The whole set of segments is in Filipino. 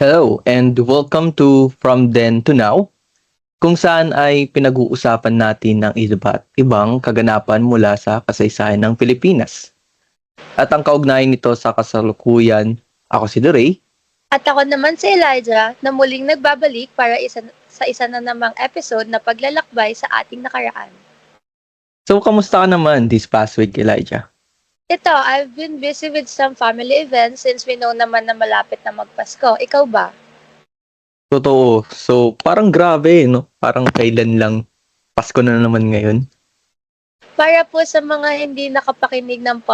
Hello and welcome to From Then to Now, kung saan ay pinag-uusapan natin ng iba't ibang kaganapan mula sa kasaysayan ng Pilipinas. At ang kaugnayan nito sa kasalukuyan, ako si Duray. At ako naman si Elijah na muling nagbabalik para sa isa na namang episode na paglalakbay sa ating nakaraan. So, kamusta ka naman this past week, Elijah? Ito, I've been busy with some family events since we know naman na malapit na magpasko. Ikaw ba? Totoo. So, parang grabe, no? Parang kailan lang Pasko na naman ngayon. Para po sa mga hindi nakapakinig ng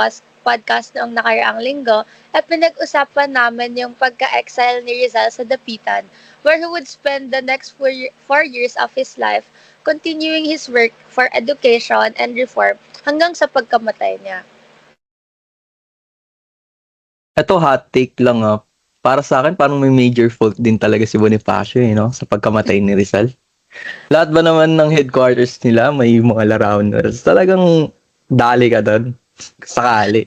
podcast noong nakaraang linggo, at pinag-usapan namin yung pagka-exile ni Rizal sa Dapitan, where he would spend the next 4 years of his life continuing his work for education and reform hanggang sa pagkamatay niya. Ito, hot take lang para sa akin, parang may major fault din talaga si Bonifacio, no? Sa pagkamatay ni Rizal. Lahat ba naman ng headquarters nila may mga larawners? Talagang dali ka doon. Sakali.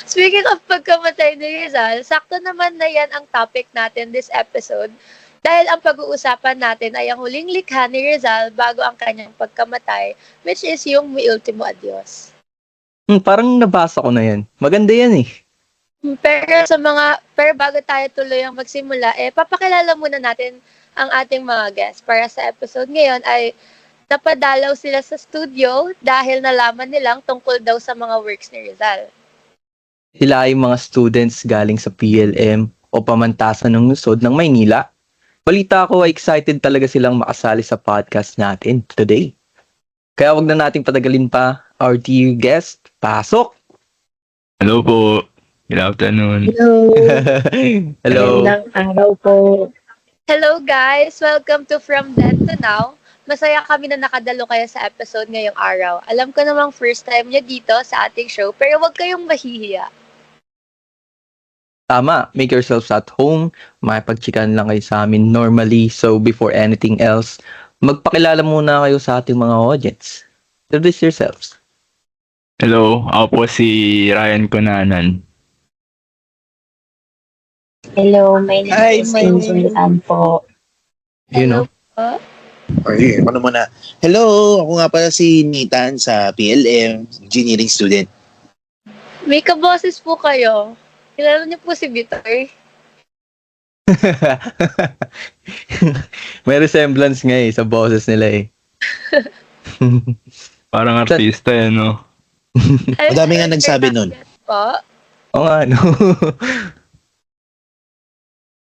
Speaking of pagkamatay ni Rizal, sakto naman na yan ang topic natin this episode dahil ang pag-uusapan natin ay ang huling likha ni Rizal bago ang kanyang pagkamatay, which is yung Mi Ultimo Adios. Parang nabasa ko na yan. Maganda yan eh. Pero bago tayo tuloy ang magsimula, papakilala muna natin ang ating mga guests. Para sa episode ngayon ay napadalaw sila sa studio dahil nalaman nilang tungkol daw sa mga works ni Rizal. Sila ay mga students galing sa PLM o Pamantasan ng Lungsod ng Maynila. Balita ko ay excited talaga silang makasali sa podcast natin today. Kaya wag na nating patagalin pa. Our dear guest, pasok! Hello po. Good afternoon. Hello. Hello. Magandang araw po. Hello guys! Welcome to From Then to Now. Masaya kami na nakadalo kayo sa episode ngayong araw. Alam ko namang first time niya dito sa ating show, pero huwag kayong mahihiya. Tama, make yourselves at home. Makipagchikan lang kayo sa amin normally. So before anything else, magpakilala muna kayo sa ating mga audience. Introduce yourselves. Hello, ako po si Ryan Conanan. Hello, my name Hi, is my name- Insulian po. You know? po. Okay, ano muna? Hello, ako nga pala si Nathan sa PLM, engineering student. May kaboses po kayo. Kilala niyo po si Vitor. May resemblance nga sa boses nila eh. Parang artista no? Madami nga nagsabi nun. Po. Oo nga, no?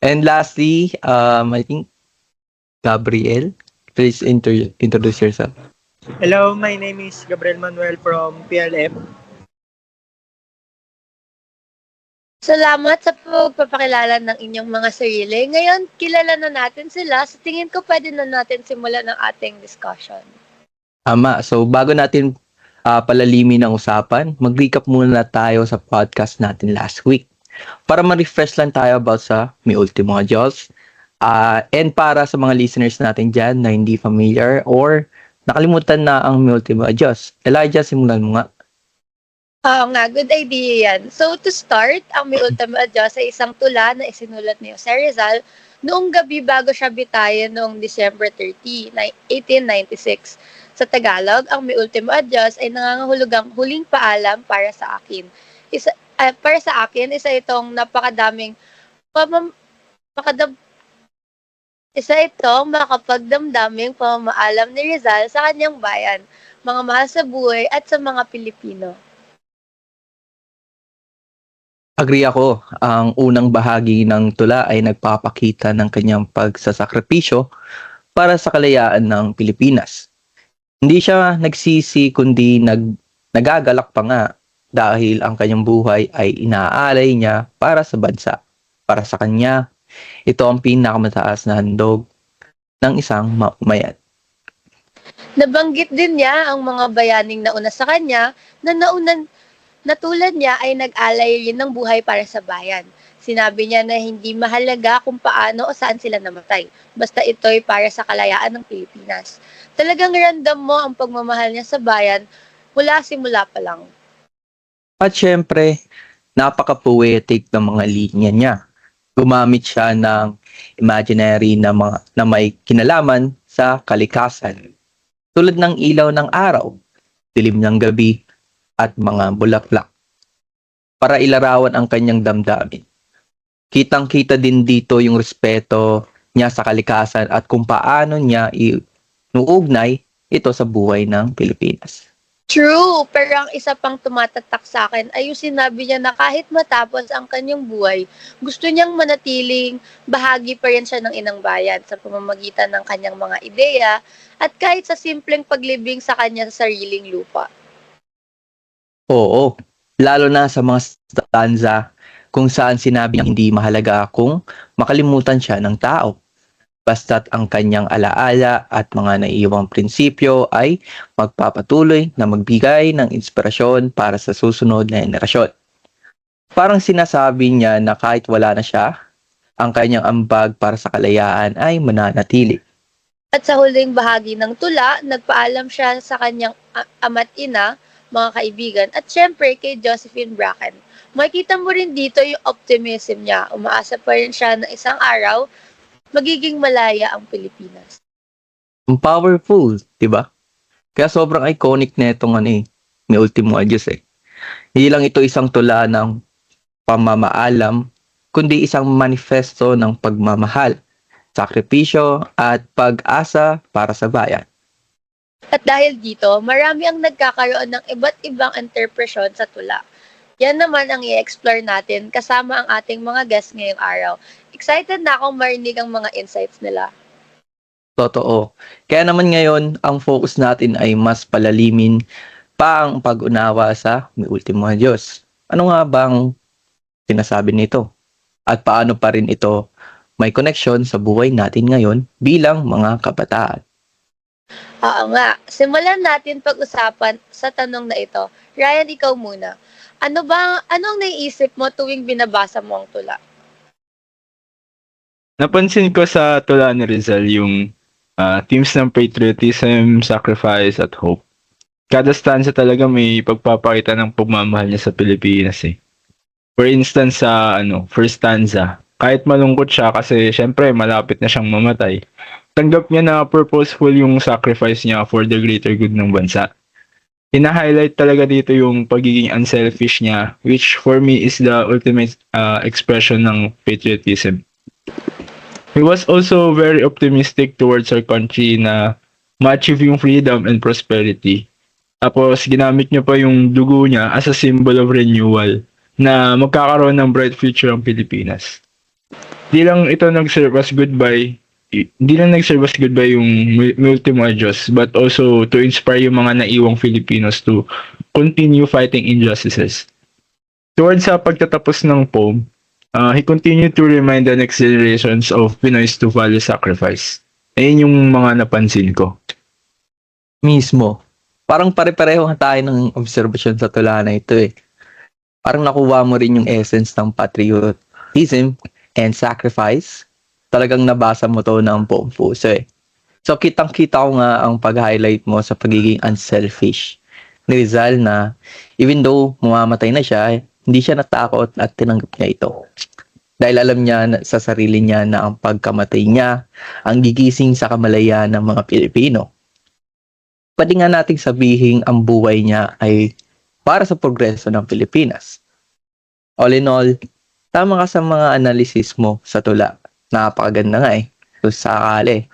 And lastly, I think, Gabriel, please introduce yourself. Hello, my name is Gabriel Manuel from PLM. Salamat sa pagpapakilala ng inyong mga sarili. Ngayon, kilala na natin sila. Sa tingin ko, pwede na natin simulan ang ating discussion. Tama. So, bago natin palalimin ang usapan, mag-recap muna tayo sa podcast natin last week. Para ma-refresh lang tayo about sa Mi Ultimo Adios. And para sa mga listeners natin dyan na hindi familiar or nakalimutan na ang Mi Ultimo Adios. Elijah, simulan mo nga. Oo nga, good idea yan. So to start, ang Mi Ultimo Adios ay isang tula na isinulat ni Jose Rizal noong gabi bago siya bitayin noong December 30, 1896. Sa Tagalog, ang Mi Ultimo Adios ay nangangahulugang huling paalam para sa akin. Para sa akin, isa itong napakadaming makapagdamdaming pamamaalam ni Rizal sa kanyang bayan, mga mahal sa buhay at sa mga Pilipino. Agree ako. Ang unang bahagi ng tula ay nagpapakita ng kanyang pagsasakripisyo para sa kalayaan ng Pilipinas. Hindi siya nagsisi kundi nagagalak pa nga dahil ang kanyang buhay ay inaalay niya para sa bansa. Para sa kanya, ito ang pinakamataas na handog ng isang maumayan. Nabanggit din niya ang mga bayaning nauna sa kanya na tulad niya ay nag-alay rin ng buhay para sa bayan. Sinabi niya na hindi mahalaga kung paano o saan sila namatay. Basta ito'y para sa kalayaan ng Pilipinas. Talagang random mo ang pagmamahal niya sa bayan mula simula pa lang. At syempre, napaka-poetic ng mga linya niya. Gumamit siya ng imaginary na may kinalaman sa kalikasan. Tulad ng ilaw ng araw, dilim ng gabi, at mga bulaklak. Para ilarawan ang kanyang damdamin. Kitang-kita din dito yung respeto niya sa kalikasan at kung paano niya inuugnay ito sa buhay ng Pilipinas. True, pero ang isa pang tumatatak sa akin ay yung sinabi niya na kahit matapos ang kanyang buhay, gusto niyang manatiling bahagi pa rin siya ng inang bayan sa pamamagitan ng kanyang mga ideya at kahit sa simpleng paglibing sa kanya sa sariling lupa. Oo, lalo na sa mga stanza kung saan sinabi niya hindi mahalaga kung makalimutan siya ng tao. Basta't ang kanyang alaala at mga naiiwang prinsipyo ay magpapatuloy na magbigay ng inspirasyon para sa susunod na henerasyon. Parang sinasabi niya na kahit wala na siya, ang kanyang ambag para sa kalayaan ay mananatili. At sa huling bahagi ng tula, nagpaalam siya sa kanyang ama't ina, mga kaibigan, at syempre kay Josephine Bracken. Makikita mo rin dito yung optimism niya. Umaasa pa rin siya na isang araw, magiging malaya ang Pilipinas. Ang powerful, di ba? Kaya sobrang iconic na itong may ultimo adios eh. Hindi lang ito isang tula ng pamamaalam, kundi isang manifesto ng pagmamahal, sakripisyo at pag-asa para sa bayan. At dahil dito, marami ang nagkakaroon ng iba't ibang interpretasyon sa tula. Yan naman ang i-explore natin kasama ang ating mga guests ngayong araw. Excited na akong marinig ang mga insights nila. Totoo. Kaya naman ngayon, ang focus natin ay mas palalimin pa ang pag-unawa sa may ultimo Diyos. Ano nga bang sinasabi nito? At paano pa rin ito may connection sa buhay natin ngayon bilang mga kabataan? Oo nga. Simulan natin pag-usapan sa tanong na ito. Ryan, ikaw muna. Anong naiisip mo tuwing binabasa mo ang tula? Napansin ko sa tula ni Rizal yung themes ng patriotism, sacrifice, at hope. Kada stanza talaga may pagpapakita ng pagmamahal niya sa Pilipinas eh. For instance sa first stanza, kahit malungkot siya kasi syempre malapit na siyang mamatay, tanggap niya na purposeful yung sacrifice niya for the greater good ng bansa. Hina-highlight talaga dito yung pagiging unselfish niya, which for me is the ultimate expression ng patriotism. He was also very optimistic towards our country na ma-achieve yung freedom and prosperity. Tapos ginamit niya pa yung dugo niya as a symbol of renewal na magkakaroon ng bright future ang Pilipinas. Di lang ito nag-serve as goodbye yung ultimo adios, but also to inspire yung mga naiwang Filipinos to continue fighting injustices. Towards sa pagtatapos ng poem, he continued to remind the next generations of Pinoys to value sacrifice. Ayun yung mga napansin ko. Mismo. Parang pare-pareho tayo ng observation sa tula na ito eh. Parang nakuha mo rin yung essence ng patriotism and sacrifice. Talagang nabasa mo to ng buong puso eh. So kitang-kita ko nga ang pag-highlight mo sa pagiging unselfish ni Rizal na even though mamamatay na siya, hindi siya natakot at tinanggap niya ito. Dahil alam niya sa sarili niya na ang pagkamatay niya ang gigising sa kamalayan ng mga Pilipino. Pwede nga nating sabihin ang buhay niya ay para sa progreso ng Pilipinas. All in all, tama ka sa mga analysis mo sa tula. Napakaganda nga eh. Kung sakali.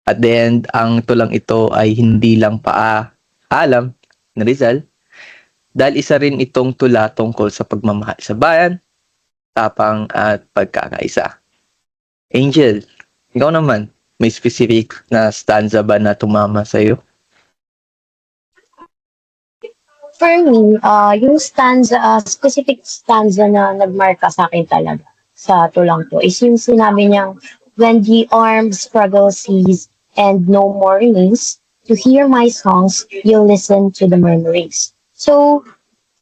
At the end, ang tulang ito ay hindi lang paalam ni Rizal dahil isa rin itong tula tungkol sa pagmamahal sa bayan, tapang at pagkakaisa. Angel, ikaw naman, may specific na stanza ba na tumama sa'yo? For me, yung specific stanza na nagmarka sa akin talaga sa tulang to is yung sinabi niyang, when the armed struggle cease and no more remains, to hear my songs, you'll listen to the murmurings. So,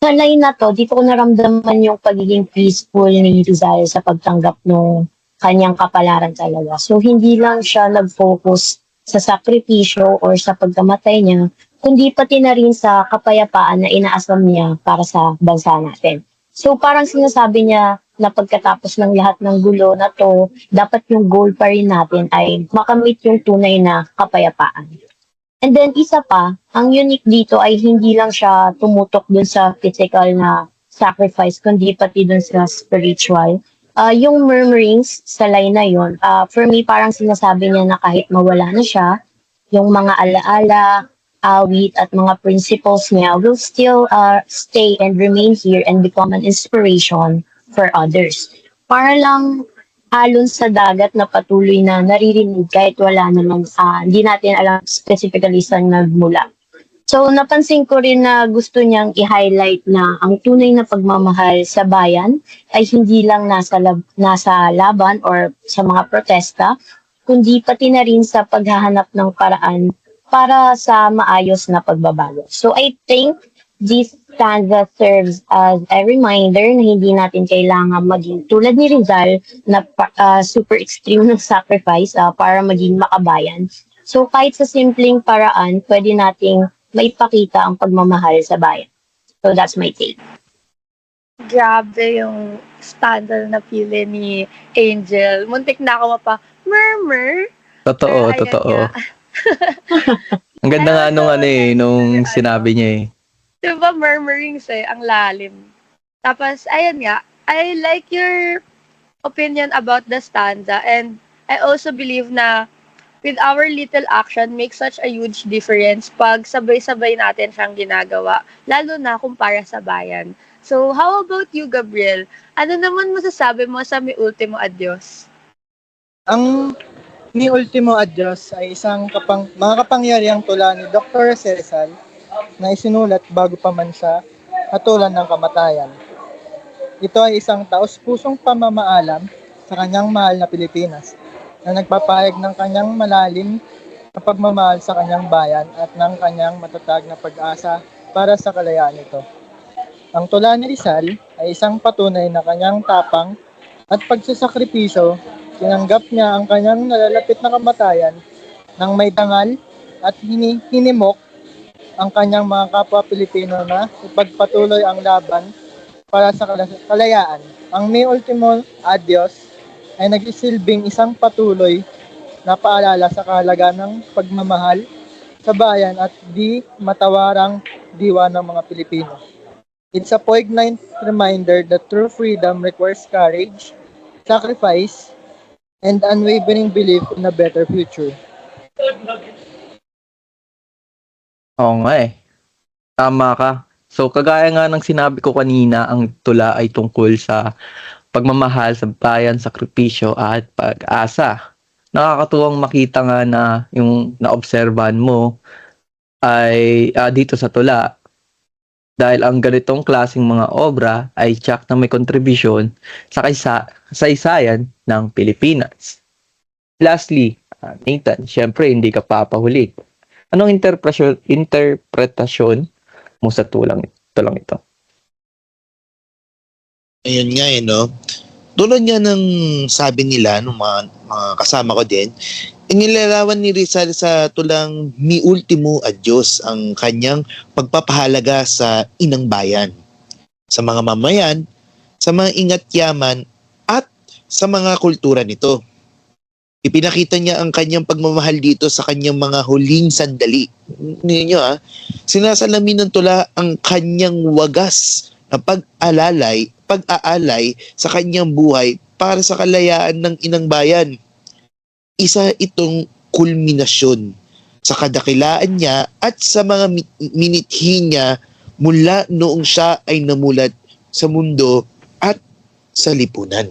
sa line na to, dito ko naramdaman yung pagiging peaceful ni Rizal sa pagtanggap ng kanyang kapalaran talaga. So, hindi lang siya nag-focus sa sakripisyo or sa pagkamatay niya, kundi pati na rin sa kapayapaan na inaasam niya para sa bansa natin. So, parang sinasabi niya, na pagkatapos ng lahat ng gulo na to, dapat yung goal pa rin natin ay makamit yung tunay na kapayapaan. And then isa pa, ang unique dito ay hindi lang siya tumutok dun sa physical na sacrifice, kundi pati dun sa spiritual. Yung murmurings sa line na yun, for me parang sinasabi niya na kahit mawala na siya, yung mga alaala, awit at mga principles niya will still stay and remain here and become an inspiration for others. Para lang alon sa dagat na patuloy na naririnig kahit wala naman, hindi natin alam specifically saan nagmula. So napansin ko rin na gusto niyang i-highlight na ang tunay na pagmamahal sa bayan ay hindi lang nasa laban or sa mga protesta, kundi pati na rin sa paghahanap ng paraan para sa maayos na pagbabago. So I think this stanza serves as a reminder na hindi natin kailangan maging tulad ni Rizal na super extreme ng sacrifice para maging makabayan. So kahit sa simpleng paraan, pwede nating maipakita ang pagmamahal sa bayan. So that's my take. Grabe yung standard na pili ni Angel. Muntik na ako murmur. Totoo, Pero ayun totoo. nga. Ang ganda nga nung nung Ano? sinabi niya eh. Diba murmurings ang lalim. Tapos, ayun nga, I like your opinion about the stanza and I also believe na with our little action makes such a huge difference pag sabay-sabay natin siyang ginagawa, lalo na kung para sa bayan. So, how about you, Gabriel? Ano naman masasabi mo sa Mi Ultimo Adios? Ang Mi Ultimo Adios ay isang mga kapangyarihang tula ni Dr. Rizal na isinulat bago pa man siya hatulan ng kamatayan. Ito ay isang taos-pusong pamamaalam sa kanyang mahal na Pilipinas na nagpapahayag ng kanyang malalim na pagmamahal sa kanyang bayan at ng kanyang matatag na pag-asa para sa kalayaan nito. Ang tula ni Rizal ay isang patunay na kanyang tapang at pagsasakripisyo, tinanggap niya ang kanyang nalalapit na kamatayan nang may dangal at hinimok ang kanyang mga kapwa Pilipino na ipagpatuloy ang laban para sa kalayaan. Ang Mi Ultimo Adios ay nagsisilbing isang patuloy na paalala sa kahalagaan ng pagmamahal sa bayan at di matawarang diwa ng mga Pilipino. It's a poignant reminder that true freedom requires courage, sacrifice, and unwavering belief in a better future. Oo nga eh. Tama ka. So, kagaya nga ng sinabi ko kanina, ang tula ay tungkol sa pagmamahal sa bayan, sakripisyo at pag-asa. Nakakatuwang makita nga na yung naobserbahan mo ay dito sa tula. Dahil ang ganitong klaseng mga obra ay tiyak na may kontribusyon sa kasaysayan ng Pilipinas. Lastly, Nathan, syempre hindi ka papahuli. Anong interpretasyon mo sa tulang ito? Ayun nga no. Tulad nga ng sabi nila ng mga kasama ko din, inilarawan ni Rizal sa tulang Mi Ultimo Adios ang kanyang pagpapahalaga sa inang bayan, sa mga mamayan, sa mga ingat yaman at sa mga kultura nito. Ipinakita niya ang kanyang pagmamahal dito sa kanyang mga huling sandali. Ninyo sinasalamin ng tula ang kanyang wagas na pag-aalay sa kanyang buhay para sa kalayaan ng inang bayan. Isa itong kulminasyon sa kadakilaan niya at sa mga minithi niya mula noong siya ay namulat sa mundo at sa lipunan.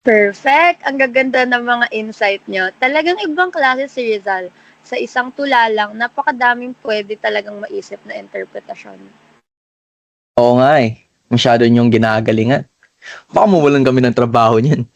Perfect! Ang gaganda ng mga insight nyo. Talagang ibang klase si Rizal. Sa isang tula lang, napakadaming pwede talagang maisip na interpretasyon. Oo nga eh. Masyado niyong ginagalingan. Baka mawalan kami ng trabaho niyan.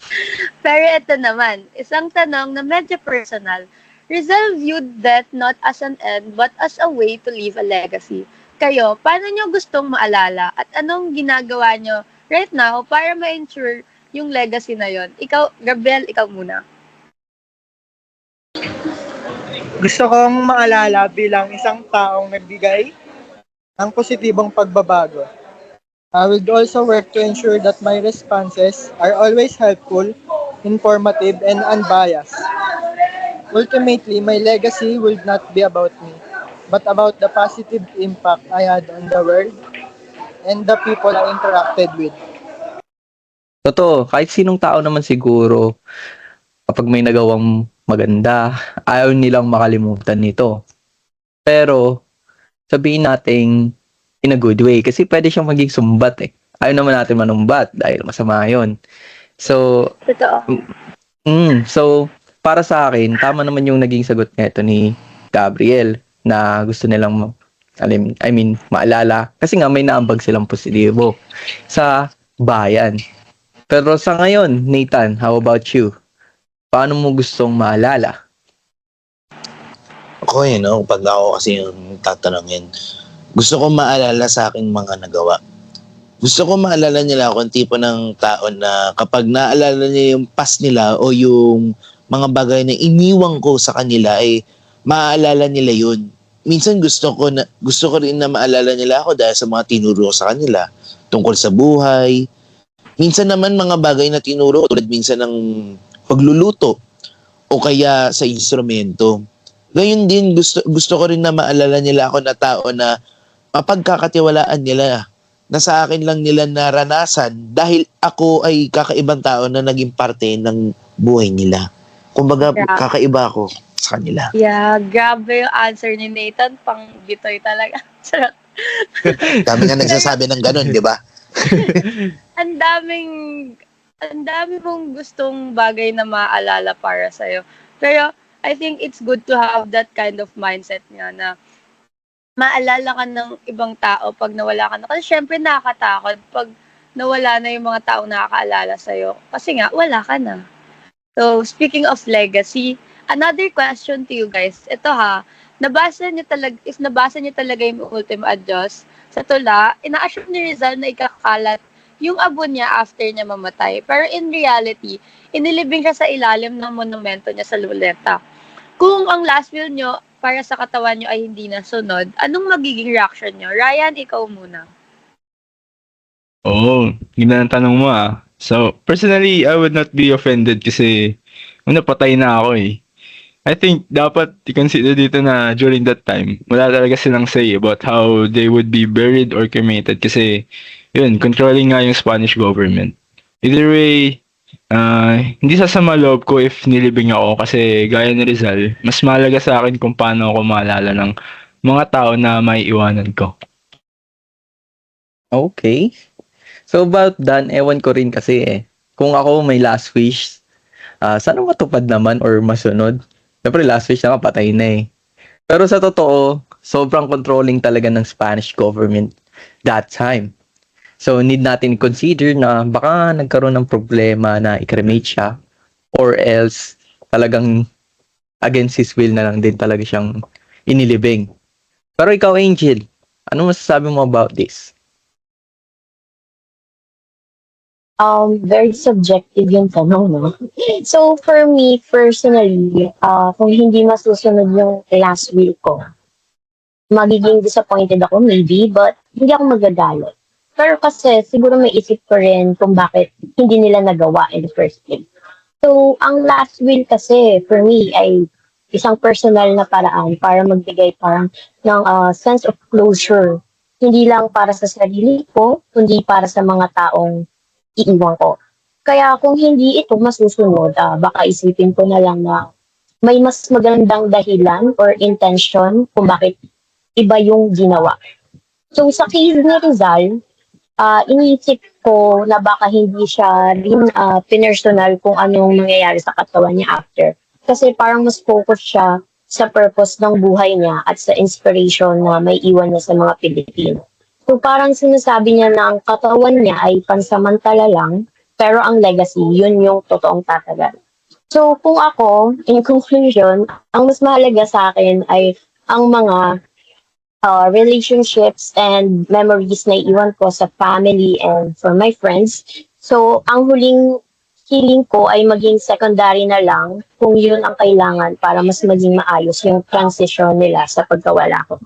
Pero ito naman, isang tanong na medyo personal. Rizal viewed death not as an end but as a way to leave a legacy. Kayo, paano nyo gustong maalala at anong ginagawa nyo right now para ma-ensure yung legacy na yon? Ikaw, Gabriel, ikaw muna. Gusto kong maalala bilang isang taong nagbigay ng positibong pagbabago I will also work to ensure that my responses are always helpful, informative, and unbiased. Ultimately, my legacy will not be about me, but about the positive impact I had on the world and the people I interacted with. Totoo, kahit sinong tao naman siguro, kapag may nagawang maganda, ayaw nilang makalimutan nito. Pero, sabihin nating in a good way, kasi pwede siyang maging sumbat eh. Ayaw naman natin manumbat dahil masama yon. So, Totoo. so, para sa akin, tama naman yung naging sagot nito ni Gabriel na gusto nilang maalala kasi nga may naambag silang positibo sa bayan. Pero sa ngayon, Nathan, how about you? Paano mo gustong maalala? Ako pag ako kasi yung tatanungin, gusto ko maalala sa akin mga nagawa. Gusto ko maalala nila ako ang tipo ng tao na kapag naalala niya yung past nila o yung mga bagay na iniwang ko sa kanila ay maaalala nila yun. Minsan gusto ko rin na maalala nila ako dahil sa mga tinuro ko sa kanila tungkol sa buhay. Minsan naman mga bagay na tinuro ko tulad minsan ng pagluluto o kaya sa instrumento. Gayon din gusto ko rin na maalala nila ako na tao na mapagkakatiwalaan nila na sa akin lang nila naranasan dahil ako ay kakaibang tao na naging parte ng buhay nila. Kumbaga, Yeah. kakaiba ako sa kanila. Yeah, grabe yung answer ni Nathan. Pang bitoy talaga. Charot. Dami nga nagsasabi ng ganun, di ba? Ang dami mong gustong bagay na maalala para sa'yo. Pero, I think it's good to have that kind of mindset nga na maalala ka ng ibang tao pag nawala ka na. Kasi syempre nakakatakot pag nawala na yung mga taong nakakaalala sa'yo. Kasi nga, wala ka na. So, speaking of legacy, another question to you guys. Ito nabasa niyo talaga yung Ultimo Adios sa tula, ina-assume ni Rizal na ikakalat yung abo niya after niya mamatay. Pero in reality, inilibing siya sa ilalim ng monumento niya sa Luneta. Kung ang last will niyo para sa katawan niyo ay hindi nasunod, anong magiging reaction niyo? Ryan, ikaw muna. Ganda ng tanong mo So, personally, I would not be offended kasi patay na ako eh. I think dapat i-consider dito na during that time, wala talaga silang say about how they would be buried or cremated kasi yun, controlling nga yung Spanish government. Either way, hindi sasama loob ko if nilibing ako kasi gaya ni Rizal, mas mahalaga sa akin kung paano ako maalala ng mga tao na may iwanan ko. Okay. So about that, ewan ko rin kasi kung ako may last wish, sana matupad naman or masunod. Siyempre last wish na patay na Pero sa totoo, sobrang controlling talaga ng Spanish government that time. So need natin consider na baka nagkaroon ng problema na i-cremate siya or else talagang against his will na lang din talaga siyang inilibing. Pero ikaw, Angel, ano masasabi mo about this? Very subjective yung tanong, no? So, for me, personally, kung hindi masusunod yung last will ko, magiging disappointed ako, maybe, but hindi ako magagalit. Pero kasi, siguro may isip ko rin kung bakit hindi nila nagawa in the first place. So, ang last will kasi, for me, ay isang personal na paraan para magbigay parang ng sense of closure. Hindi lang para sa sarili ko, kundi para sa mga taong iiwan ko. Kaya kung hindi ito masusunod, baka isipin ko na lang na may mas magandang dahilan or intention kung bakit iba yung ginawa. So sa case ni Rizal, iniisip ko na baka hindi siya rin pinersonal kung anong mangyayari sa katawan niya after. Kasi parang mas focus siya sa purpose ng buhay niya at sa inspiration na may iwan niya sa mga Pilipino. So parang sinasabi niya na ang katawan niya ay pansamantala lang, pero ang legacy, yun yung totoong tatagal. So kung ako, in conclusion, ang mas mahalaga sa akin ay ang mga relationships and memories na iwan ko sa family and for my friends. So ang huling feeling ko ay maging secondary na lang kung yun ang kailangan para mas maging maayos yung transition nila sa pagkawala ko.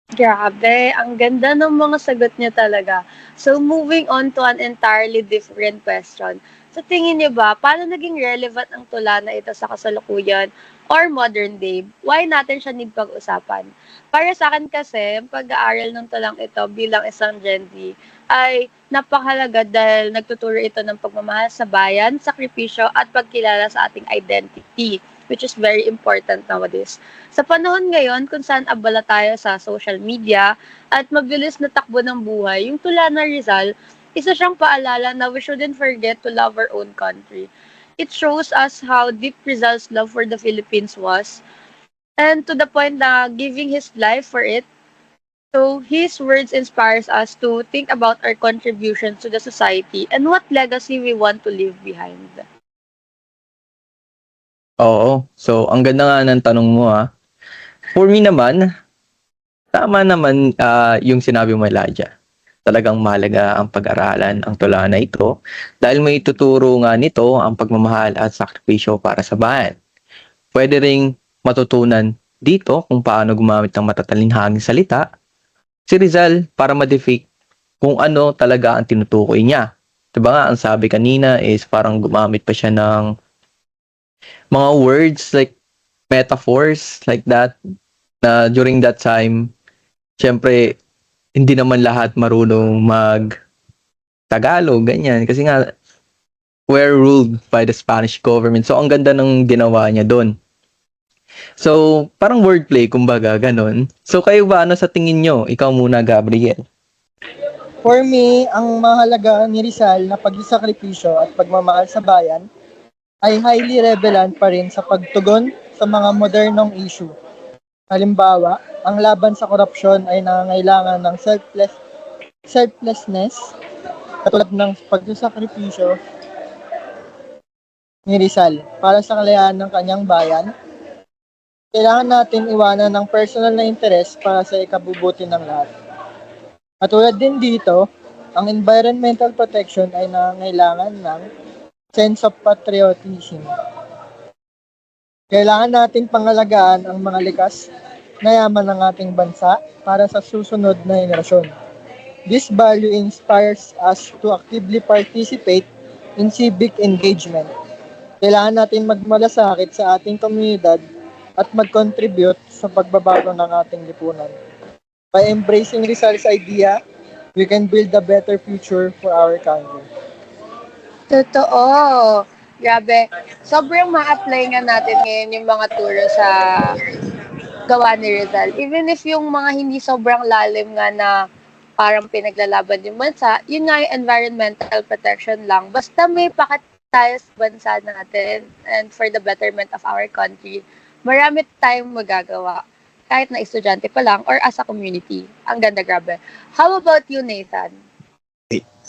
Grabe, ang ganda ng mga sagot niya talaga. So, moving on to an entirely different question. Sa tingin niyo ba, paano naging relevant ang tula na ito sa kasalukuyan or modern day? Why natin siya need pag-usapan? Para sa akin kasi, ang pag-aaral ng tulang ito bilang isang Gen Z ay napakahalaga dahil nagtuturo ito ng pagmamahal sa bayan, sakripisyo at pagkilala sa ating identity, which is very important nowadays. Sa panahon ngayon kung saan abala tayo sa social media at mabilis na takbo ng buhay, yung tula na Rizal, isa siyang paalala na we shouldn't forget to love our own country. It shows us how deep Rizal's love for the Philippines was, and to the point na giving his life for it. So his words inspires us to think about our contributions to the society and what legacy we want to leave behind. Oo. So, ang ganda nga ng tanong mo ha. For me naman, tama naman yung sinabi mo, Elijah. Talagang mahalaga ang pag-aralan ang tula na ito dahil may tuturo nga nito ang pagmamahal at sakripisyo para sa bayan. Pwede ring matutunan dito kung paano gumamit ng matatalinhaging salita si Rizal para ma-depict kung ano talaga ang tinutukoy niya. Diba nga, ang sabi kanina is parang gumamit pa siya ng mga words like metaphors like that na during that time, syempre, hindi naman lahat marunong mag-Tagalog, ganyan. Kasi nga, we're ruled by the Spanish government. So, ang ganda ng ginawa niya doon. So, parang wordplay, kumbaga, ganun. So, kayo ba, ano sa tingin nyo? Ikaw muna, Gabriel. For me, ang mahalaga ni Rizal na pagsasakripisyo at pagmamahal sa bayan ay highly relevant pa rin sa pagtugon sa mga modernong issue. Halimbawa, ang laban sa korupsyon ay nangangailangan ng selflessness katulad ng pagsasakripisyo ni Rizal para sa kalayaan ng kanyang bayan. Kailangan natin iwanan ng personal na interes para sa ikabubuti ng lahat. Katulad din dito, ang environmental protection ay nangangailangan ng sense of patriotism. Kailangan nating pangalagaan ang mga likas na yaman ng ating bansa para sa susunod na henerasyon. This value inspires us to actively participate in civic engagement. Kailangan natin magmalasakit sa ating komunidad at mag-contribute sa pagbabago ng ating lipunan. By embracing Rizal's idea, we can build a better future for our country. Totoo. Grabe. Sobrang ma-apply nga natin ngayon yung mga turo sa gawa ni Rizal. Even if yung mga hindi sobrang lalim nga na parang pinaglalaban yung bansa, yun nga yung environmental protection lang. Basta may pakit tayo sa bansa natin and for the betterment of our country, marami tayong magagawa. Kahit na estudyante pa lang or as a community. Ang ganda, grabe. How about you, Nathan?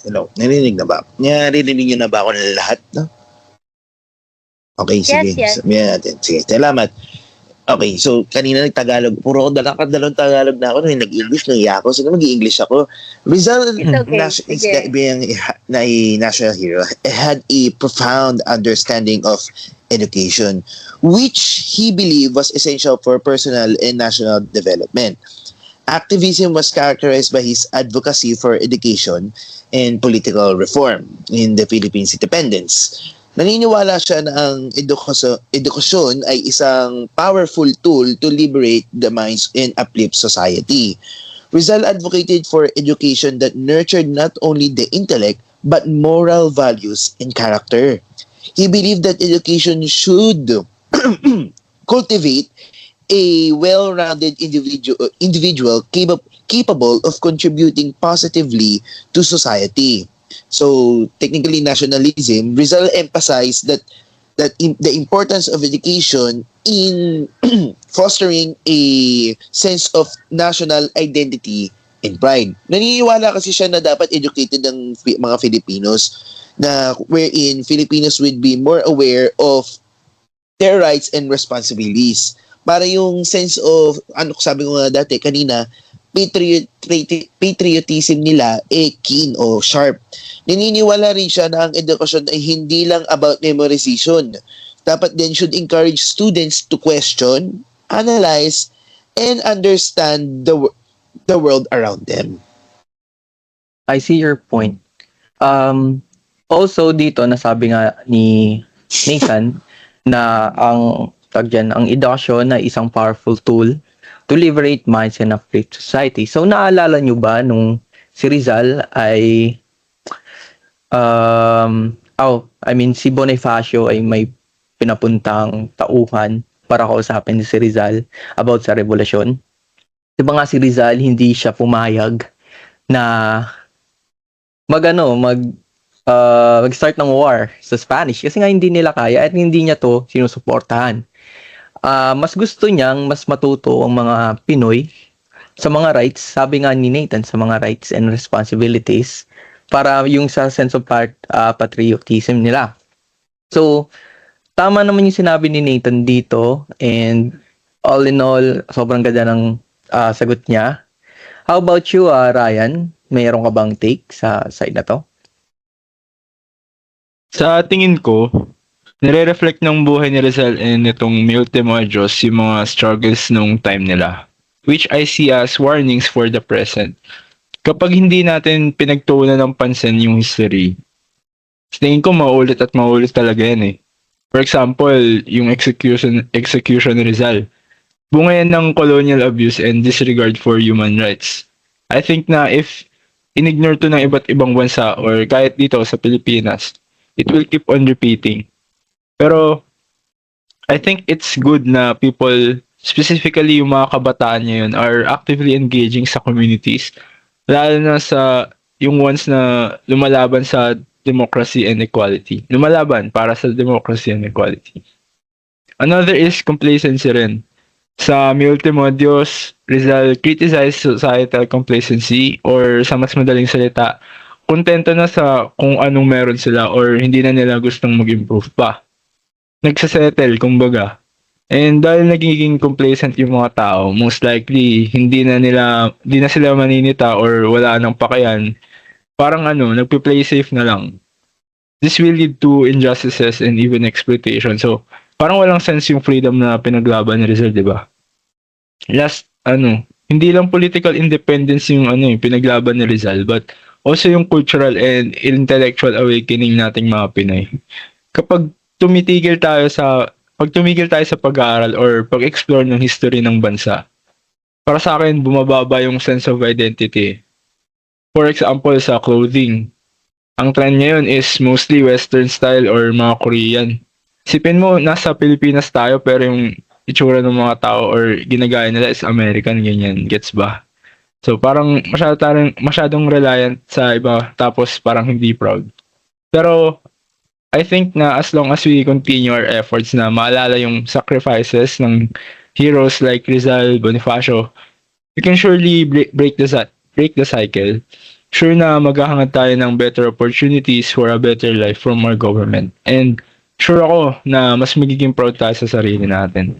Hello, narinig na ba? Narinig niyo na ba ako ng lahat? No? Okay, sige. Yes. Sabihin natin. Sige, salamat. Okay, so kanina nag-Tagalog. Puro ako dalawang Tagalog na ako. Nag-English, nag-iya ako. So, mag-i-English ako. Rizal, It's okay. Sige. being a national hero, had a profound understanding of education, which he believed was essential for personal and national development. Activism was characterized by his advocacy for education and political reform in the Philippines' independence. Naniniwala siya na ang edukasyon ay isang powerful tool to liberate the minds and uplift society. Rizal advocated for education that nurtured not only the intellect but moral values and character. He believed that education should cultivate a well-rounded individual capable of contributing positively to society. So, technically, nationalism, Rizal emphasized that the importance of education in fostering a sense of national identity and pride. Naniniwala kasi siya na dapat educated ang mga Filipinos, na wherein Filipinos would be more aware of their rights and responsibilities. Para yung sense of, ano sabi ko nga dati kanina, patriotism nila keen o sharp. Naniniwala rin siya na ang edukasyon ay hindi lang about memorization. Dapat din should encourage students to question, analyze, and understand the world around them. I see your point. Also dito nasabi nga ni Nathan na ang edukasyon na isang powerful tool to liberate minds and uplift society. So naalala nyo ba nung si Rizal ay si Bonifacio ay may pinapuntang tauhan para kausapin si Rizal about sa revolusyon. Diba nga si Rizal hindi siya pumayag na mag-start ng war sa Spanish kasi nga hindi nila kaya at hindi niya to sinusuportahan. Mas gusto niyang mas matuto ang mga Pinoy sa mga rights, sabi nga ni Nathan, sa mga rights and responsibilities para yung sa sense of patriotism nila. So, tama naman yung sinabi ni Nathan dito and all in all, sobrang ganda ng sagot niya. How about you, Ryan? Mayroon ka bang take sa side na to? Sa tingin ko, nire-reflect ng buhay ni Rizal and itong Mi Ultimo Adios yung mga struggles nung time nila, which I see as warnings for the present. Kapag hindi natin pinagtuunan ng pansin yung history, sa tingin ko maulit at maulit talaga yan eh. For example, yung execution ni Rizal. Bunga yan ng colonial abuse and disregard for human rights. I think na if inignore to ng iba't ibang bansa or kahit dito sa Pilipinas, it will keep on repeating. Pero I think it's good na people, specifically yung mga kabataan ngayon, are actively engaging sa communities, lalo na sa yung ones na lumalaban sa democracy and equality. Lumalaban para sa democracy and equality. Another is complacency rin. Sa Mi Ultimo Adios, Rizal criticized societal complacency or sa mas madaling salita, kontento na sa kung anong meron sila or hindi na nila gustong mag-improve pa. Nagsasettle, kumbaga. And dahil nagiging complacent yung mga tao, most likely, hindi na sila maninita or wala nang pakayan. Parang nagpe-play safe na lang. This will lead to injustices and even exploitation. So, parang walang sense yung freedom na pinaglaban ni Rizal, di ba? Last, hindi lang political independence yung pinaglaban ni Rizal, but also yung cultural and intellectual awakening nating mga Pinoy. Kapag tumigil tayo sa pag-aaral or pag-explore ng history ng bansa, para sa akin, bumababa yung sense of identity. For example, sa clothing. Ang trend ngayon is mostly Western style or mga Korean. Isipin mo, nasa Pilipinas tayo pero yung itsura ng mga tao or ginagaya nila is American, ganyan. Gets ba? So, parang masyadong reliant sa iba tapos parang hindi proud. Pero, I think na as long as we continue our efforts na maalala yung sacrifices ng heroes like Rizal, Bonifacio, we can surely break the cycle. Sure na maghahangad tayo ng better opportunities for a better life from our government. And sure ako na mas magiging proud tayo sa sarili natin.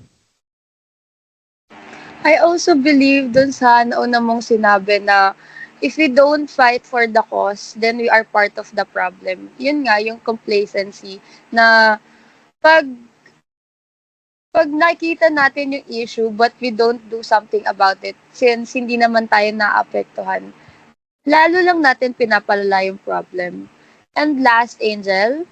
I also believe dun sa nauna mong sinabi na if we don't fight for the cause, then we are part of the problem. Yun nga, yung complacency na pag nakita natin yung issue but we don't do something about it since hindi naman tayo naapektuhan, lalo lang natin pinapalala yung problem. And last, Angel?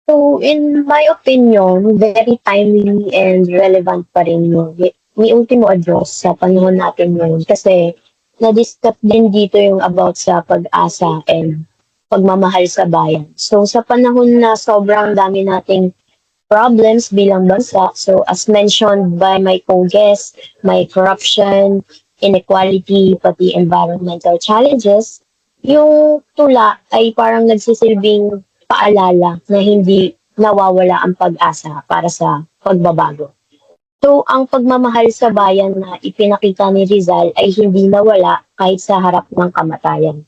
So, in my opinion, very timely and relevant pa rin yung Mi Ultimo Adios sa panahon natin ngayon kasi na-discuss din dito yung about sa pag-asa and pagmamahal sa bayan. So, sa panahon na sobrang dami nating problems bilang bansa, so as mentioned by my co-guests, may corruption, inequality, pati environmental challenges, yung tula ay parang nagsisilbing paalala na hindi nawawala ang pag-asa para sa pagbabago. So, ang pagmamahal sa bayan na ipinakita ni Rizal ay hindi nawala kahit sa harap ng kamatayan.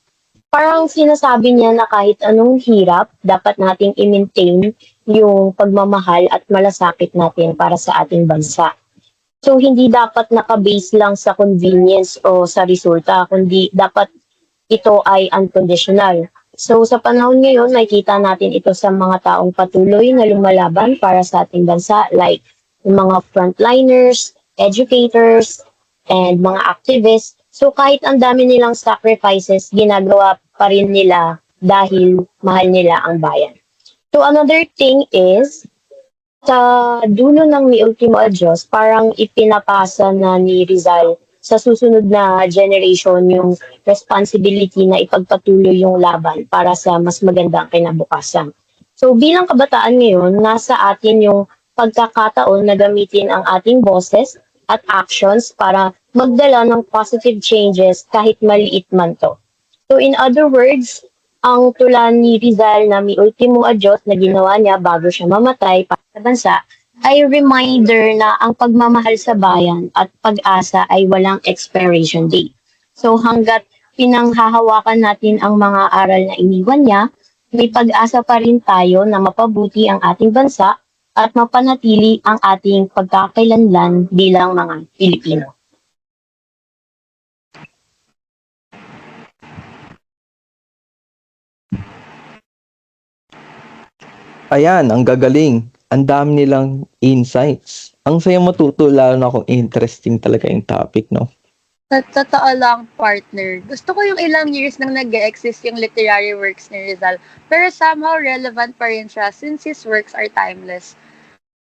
Parang sinasabi niya na kahit anong hirap, dapat nating i-maintain yung pagmamahal at malasakit natin para sa ating bansa. So, hindi dapat nakabase lang sa convenience o sa resulta, kundi dapat ito ay unconditional. So, sa panahon ngayon, makikita natin ito sa mga taong patuloy na lumalaban para sa ating bansa, like yung mga frontliners, educators, and mga activists. So kahit ang dami nilang sacrifices, ginagawa pa rin nila dahil mahal nila ang bayan. So another thing is, sa dulo ng Mi Ultimo Adios, parang ipinapasa na ni Rizal sa susunod na generation yung responsibility na ipagpatuloy yung laban para sa mas magandang kinabukasan. So bilang kabataan ngayon, nasa atin yung pagkakataon na gamitin ang ating boses at actions para magdala ng positive changes kahit maliit man to. So in other words, ang tula ni Rizal na Mi Ultimo Adios na ginawa niya bago siya mamatay para sa bansa ay reminder na ang pagmamahal sa bayan at pag-asa ay walang expiration date. So hanggat pinanghahawakan natin ang mga aral na iniwan niya, may pag-asa pa rin tayo na mapabuti ang ating bansa at mapanatili ang ating pagkakailanlan bilang mga Pilipino. Ayan, ang gagaling. Ang dami nilang insights. Ang saya matuto, lalo na kung interesting talaga yung topic, no? Sa totoo lang, partner, gusto ko yung ilang years nang nag-exist yung literary works ni Rizal, pero somehow relevant pa rin siya since his works are timeless.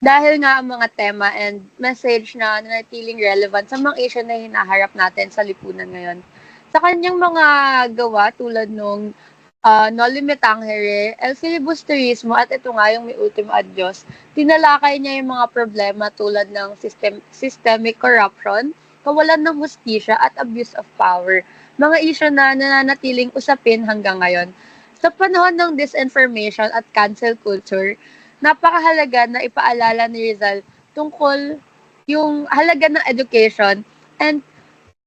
Dahil nga ang mga tema and message na nanatiling relevant sa mga issue na hinaharap natin sa lipunan ngayon. Sa kanyang mga gawa tulad nung No Limit Tangere, El Filibusterismo at ito nga yung Mi Ultimo Adios, tinalakay niya yung mga problema tulad ng systemic corruption, kawalan ng hustisya at abuse of power. Mga issue na nananatiling usapin hanggang ngayon. Sa panahon ng disinformation at cancel culture, napakahalaga na ipaalala ni Rizal tungkol yung halaga ng education and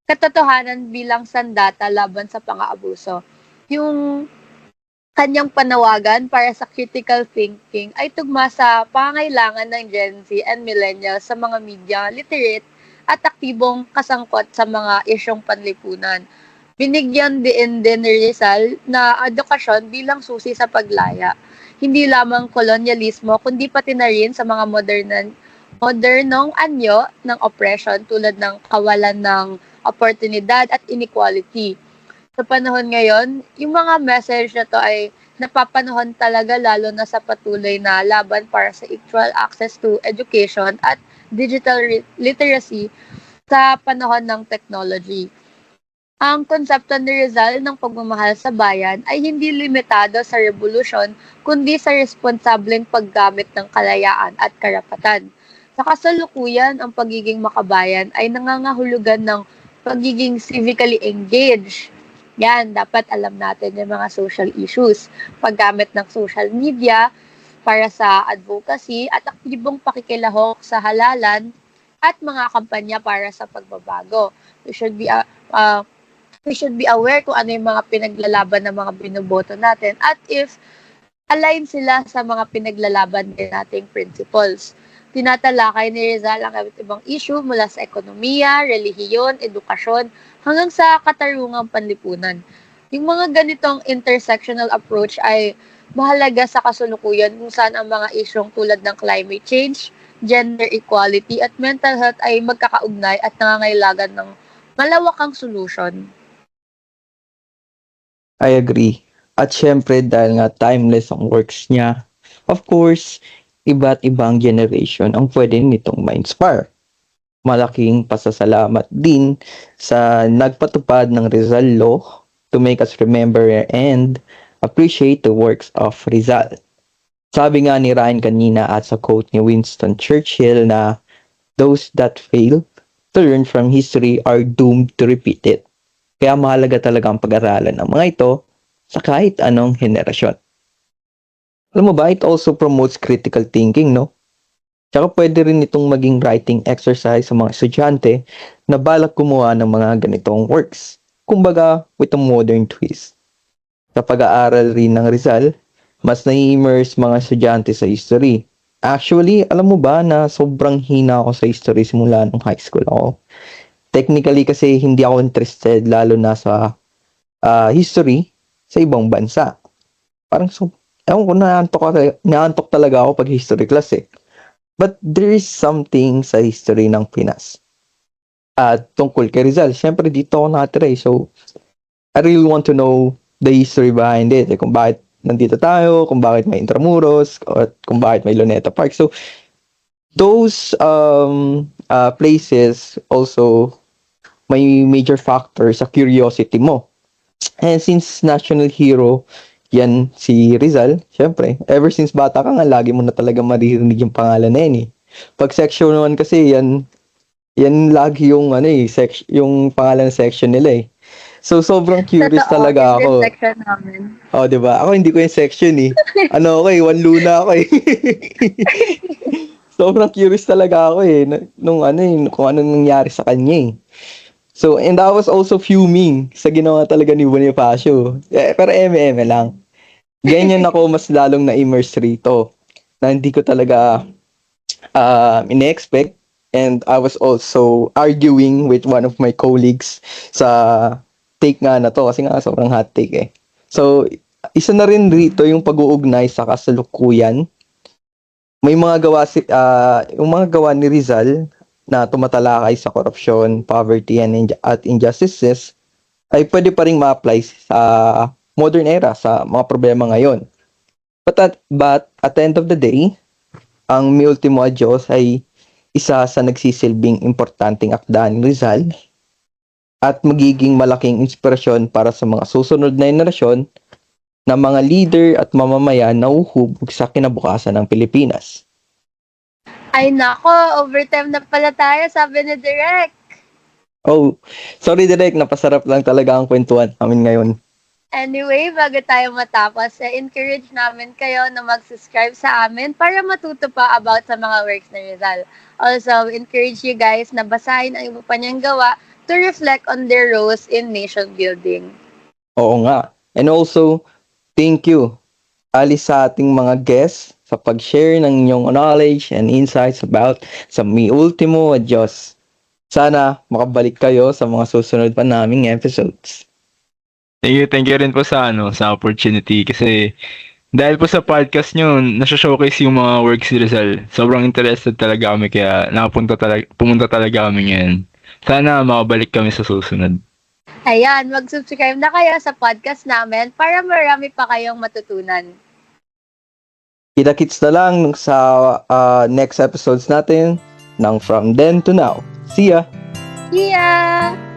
katotohanan bilang sandata laban sa pang-aabuso. Yung kanyang panawagan para sa critical thinking ay tugma sa pangangailangan ng Gen Z and millennials sa mga media literate at aktibong kasangkot sa mga isyong panlipunan. Binigyan din ni Rizal na edukasyon bilang susi sa paglaya. Hindi lamang kolonyalismo, kundi pati na rin sa mga modernong anyo ng oppression tulad ng kawalan ng oportunidad at inequality. Sa panahon ngayon, yung mga message na to ay napapanahon talaga lalo na sa patuloy na laban para sa equal access to education at digital literacy sa panahon ng technology. Ang konsepto ni Rizal ng pagmamahal sa bayan ay hindi limitado sa revolusyon kundi sa responsableng paggamit ng kalayaan at karapatan. Sa kasalukuyan, ang pagiging makabayan ay nangangahulugan ng pagiging civically engaged. Yan, dapat alam natin yung mga social issues. Paggamit ng social media para sa advocacy at aktibong pakikilahok sa halalan at mga kampanya para sa pagbabago. We should be aware kung ano yung mga pinaglalaban ng mga binoboto natin at if align sila sa mga pinaglalaban din nating principles. Tinatalakay ni Rizal ang iba't ibang issue mula sa ekonomiya, relihiyon, edukasyon, hanggang sa katarungang panlipunan. Yung mga ganitong intersectional approach ay mahalaga sa kasulukuyan kung saan ang mga isyong tulad ng climate change, gender equality, at mental health ay magkakaugnay at nangangailangan ng malawakang solution. I agree. At syempre, dahil nga timeless ang works niya, of course, iba't ibang generation ang pwede nitong ma-inspire. Malaking pasasalamat din sa nagpatupad ng Rizal Law to make us remember and appreciate the works of Rizal. Sabi nga ni Ryan kanina at sa quote ni Winston Churchill na those that fail to learn from history are doomed to repeat it. Kaya mahalaga talaga ang pag-aralan ng mga ito sa kahit anong henerasyon. Alam mo ba, it also promotes critical thinking, no? Tsaka pwede rin itong maging writing exercise sa mga estudyante na balak gumawa ng mga ganitong works. Kumbaga, with a modern twist. Sa pag-aaral rin ng Rizal, mas nai-immerse mga estudyante sa history. Actually, alam mo ba na sobrang hina ako sa history simula nung high school ako. Technically kasi hindi ako interested lalo na sa history sa ibang bansa. Parang ewan ko, naantok talaga ako pag history class eh. But there is something sa history ng Pinas at tungkol kay Rizal. Siyempre, dito ako nakatira eh. So, I really want to know the history behind it. Kung bakit nandito tayo, kung bakit may Intramuros, at kung bakit may Luneta Park. So, those places also may major factor sa curiosity mo. And since national hero yan si Rizal, syempre, ever since bata ka nga, lagi mo na talaga maririnig yung pangalan na yan eh. Pag section 1 kasi, yan lagi yung, yung pangalan ng section nila eh. So, sobrang curious Totoo, talaga in ako. this section namin. Oh, di ba? Ako hindi ko yung section eh. Ako eh, one luna ako eh. Sobrang curious talaga ako eh. Kung ano nangyari sa kanya eh. So, and I was also fuming sa ginawa talaga ni Bonifacio. Pero eme lang. Ganyan ako mas lalong na-immerse rito. Na hindi ko talaga in-expect. And I was also arguing with one of my colleagues sa take nga na to. Kasi nga sobrang hot take eh. So, isa na rin rito yung pag-uugnay sa kasalukuyan. May mga yung mga gawa ni Rizal na tumatalakay sa korupsyon, poverty, at injustices ay pwede pa rin ma-apply sa modern era, sa mga problema ngayon. But at the end of the day, ang Mi Ultimo Adios ay isa sa nagsisilbing importanteng akda ni Rizal at magiging malaking inspirasyon para sa mga susunod na henerasyon na mga leader at mamamayan na uhubog sa kinabukasan ng Pilipinas. Ay nako, overtime na pala tayo, sabi ni Direk. Oh, sorry Direk, napasarap lang talaga ang kwentuhan namin ngayon. Anyway, bago tayo matapos, encourage namin kayo na mag-subscribe sa amin para matuto pa about sa mga works ni Rizal. Also, encourage you guys na basahin ang iba pa niyang gawa to reflect on their roles in nation building. Oo nga. And also, thank you, Ali, sa ating mga guests sa pag-share ng inyong knowledge and insights about sa Mi Ultimo Adios. Sana makabalik kayo sa mga susunod pa naming episodes. Thank you rin po sa opportunity kasi dahil po sa podcast nyo, nasa-showcase yung mga works ni Rizal. Sobrang interested talaga kami kaya pumunta talaga kami ngayon. Sana makabalik kami sa susunod. Ayan, mag-subscribe na kayo sa podcast namin para marami pa kayong matutunan. Kita-kits na lang sa next episodes natin ng From Then to Now. See ya! Yeah!